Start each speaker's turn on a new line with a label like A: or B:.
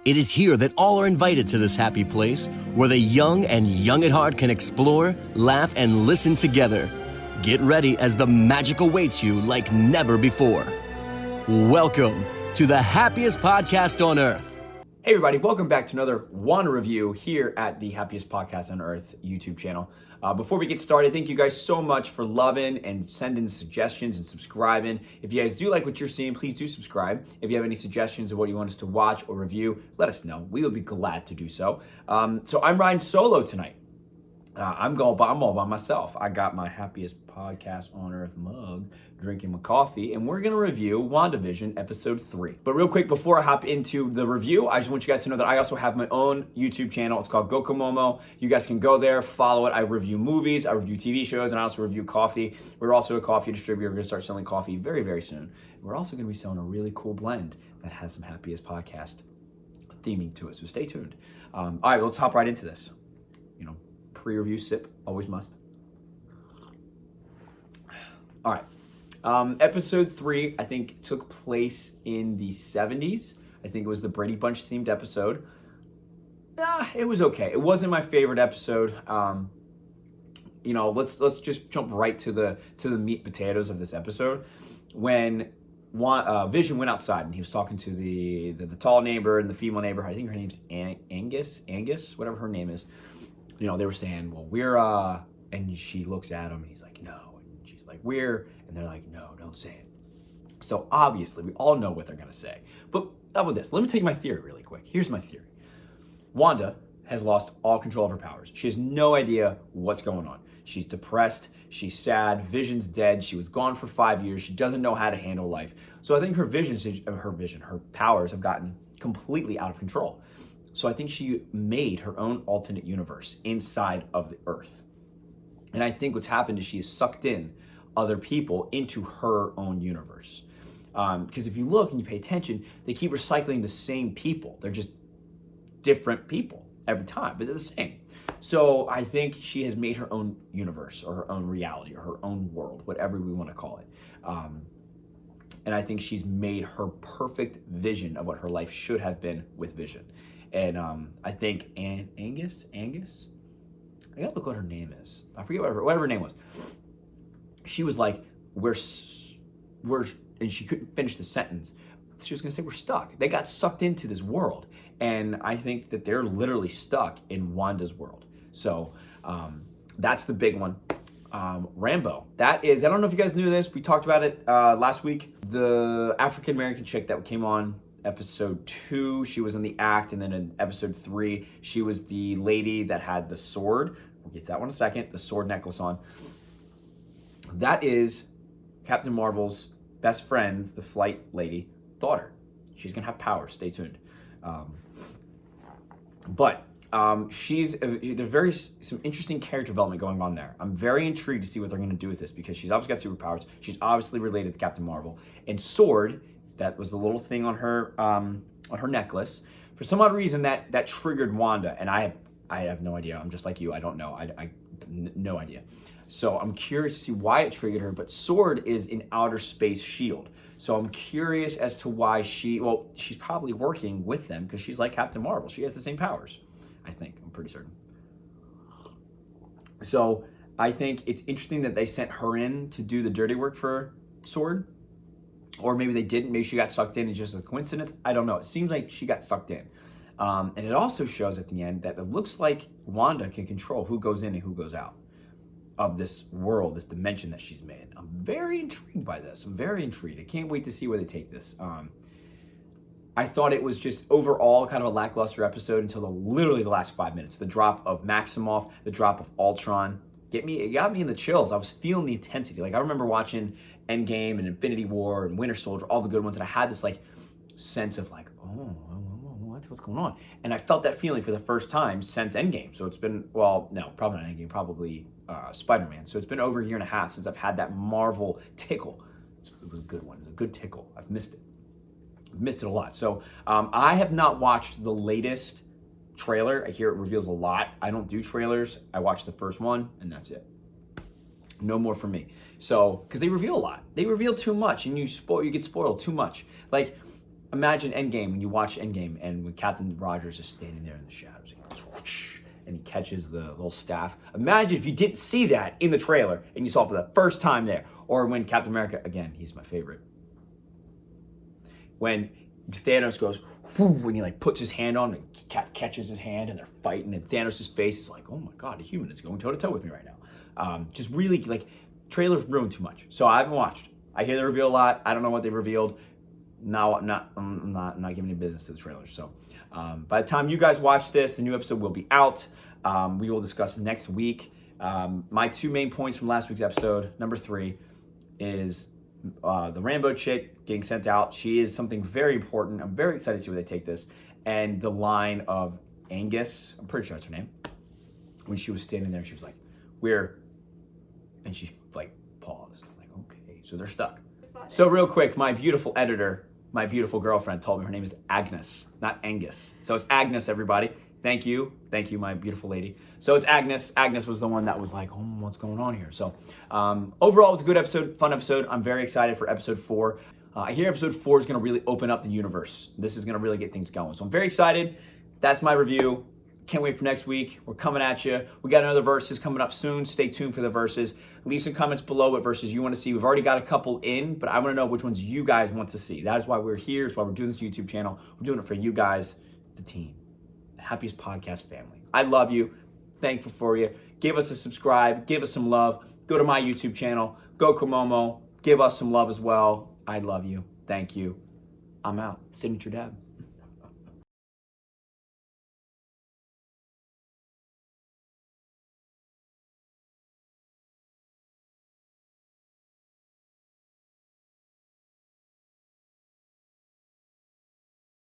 A: It is here that all are invited to this happy place where the young and young at heart can explore, laugh, and listen together. Get ready as the magic awaits you like never before. Welcome to the happiest podcast on earth.
B: Hey everybody, welcome back to another Wanda review here at the Happiest Podcast on Earth YouTube channel. Before we get started, thank you guys so much for loving and sending suggestions and subscribing. If you guys do like what you're seeing, please do subscribe. If you have any suggestions of what you want us to watch or review, let us know. We would be glad to do so. So I'm riding solo tonight. I'm all by myself. I got my Happiest Podcast on Earth mug, drinking my coffee, and we're going to review WandaVision Episode 3. But real quick, before I hop into the review, I just want you guys to know that I also have my own YouTube channel. It's called GoCoMoMo. You guys can go there, follow it. I review movies, I review TV shows, and I also review coffee. We're also a coffee distributor. We're going to start selling coffee very, very soon. We're also going to be selling a really cool blend that has some Happiest Podcast theming to it, so stay tuned. All right, let's hop right into this. Pre-review sip, always must. All right, episode 3, I think took place in the 70s. I think it was the Brady Bunch themed episode. It was okay. It wasn't my favorite episode. Let's just jump right to the meat potatoes of this episode. When Vision went outside and he was talking to the tall neighbor and the female neighbor. I think her name's Angus, whatever her name is. They were saying, well, we're, and she looks at him and he's like, no. And she's like, we're, and they're like, no, don't say it. So obviously we all know what they're going to say. But how about this? Let me tell you my theory really quick. Here's my theory. Wanda has lost all control of her powers. She has no idea what's going on. She's depressed. She's sad. Vision's dead. She was gone for 5 years. She doesn't know how to handle life. So I think her powers have gotten completely out of control. So I think she made her own alternate universe inside of the Earth. And I think what's happened is she has sucked in other people into her own universe. Because if you look and you pay attention, they keep recycling the same people. They're just different people every time, but they're the same. So I think she has made her own universe or her own reality or her own world, whatever we want to call it. And I think she's made her perfect vision of what her life should have been with Vision. And I think Angus, I gotta look what her name is. I forget whatever her name was. She was like, we're, and she couldn't finish the sentence. She was gonna say, we're stuck. They got sucked into this world. And I think that they're literally stuck in Wanda's world. So that's the big one. Rambo. That is, I don't know if you guys knew this. We talked about it last week. The African-American chick that came on episode 2, she was in the act, and then in episode 3, she was the lady that had the sword. We'll get to that one in a second. The sword necklace on. That is Captain Marvel's best friend's, the flight lady, daughter. She's gonna have powers. Stay tuned. There's some interesting character development going on there. I'm very intrigued to see what they're gonna do with this because she's obviously got superpowers. She's obviously related to Captain Marvel, and sword. That was the little thing on her necklace. For some odd reason, that triggered Wanda, and I have no idea. I'm just like you. I don't know. No idea. So I'm curious to see why it triggered her. But sword is an outer space shield. So I'm curious as to why she's probably working with them because she's like Captain Marvel. She has the same powers. I think. I'm pretty certain. So I think it's interesting that they sent her in to do the dirty work for sword. Or maybe they didn't. Maybe she got sucked in. It's just a coincidence. I don't know. It seems like she got sucked in. And it also shows at the end that it looks like Wanda can control who goes in and who goes out of this world, this dimension that she's made. I'm very intrigued by this. I'm very intrigued. I can't wait to see where they take this. I thought it was just overall kind of a lackluster episode until literally the last 5 minutes. The drop of Maximoff, the drop of Ultron. It got me in the chills. I was feeling the intensity. Like I remember watching Endgame and Infinity War and Winter Soldier, all the good ones, and I had this like sense of like, what's going on? And I felt that feeling for the first time since Endgame. So it's been, well, no, probably not Endgame, probably Spider-Man. So it's been over a year and a half since I've had that Marvel tickle. It was a good one. It was a good tickle. I've missed it. I've missed it a lot. So I have not watched the latest trailer. I hear it reveals a lot. I don't do trailers. I watched the first one and that's it. No more from me. So, because they reveal a lot. They reveal too much and you get spoiled too much. Like, Imagine Endgame, when you watch Endgame and when Captain Rogers is standing there in the shadows, he goes whoosh, and he catches the little staff. Imagine if you didn't see that in the trailer and you saw it for the first time there. Or when Captain America, again, he's my favorite. When Thanos goes, when he like puts his hand on and Cap catches his hand and they're fighting and Thanos' face is like, oh my God, a human is going toe to toe with me right now. Just really like, trailers ruin too much. So I haven't watched. I hear they reveal a lot. I don't know what they revealed. Now I'm not giving any business to the trailers. So by the time you guys watch this, the new episode will be out. We will discuss next week. My 2 main points from last week's episode, number 3, is the Rambo chick getting sent out. She is something very important. I'm very excited to see where they take this. And the line of Angus, I'm pretty sure that's her name, when she was standing there, she was like, and she like paused, like, okay, so they're stuck. So real quick, my beautiful editor, my beautiful girlfriend told me her name is Agnes, not Angus. So it's Agnes, everybody. Thank you, my beautiful lady. So it's Agnes. Agnes was the one that was like, oh, what's going on here? So overall, it was a good episode, fun episode. I'm very excited for episode 4. I hear episode 4 is gonna really open up the universe. This is gonna really get things going. So I'm very excited. That's my review. Can't wait for next week. We're coming at you. We got another verses coming up soon. Stay tuned for the verses. Leave some comments below what verses you want to see. We've already got a couple in, but I want to know which ones you guys want to see. That is why we're here. That's why we're doing this YouTube channel. We're doing it for you guys, the team, the Happiest Podcast family. I love you. Thankful for you. Give us a subscribe. Give us some love. Go to my YouTube channel. GoCoMoMo. Give us some love as well. I love you. Thank you. I'm out. Signature Dab.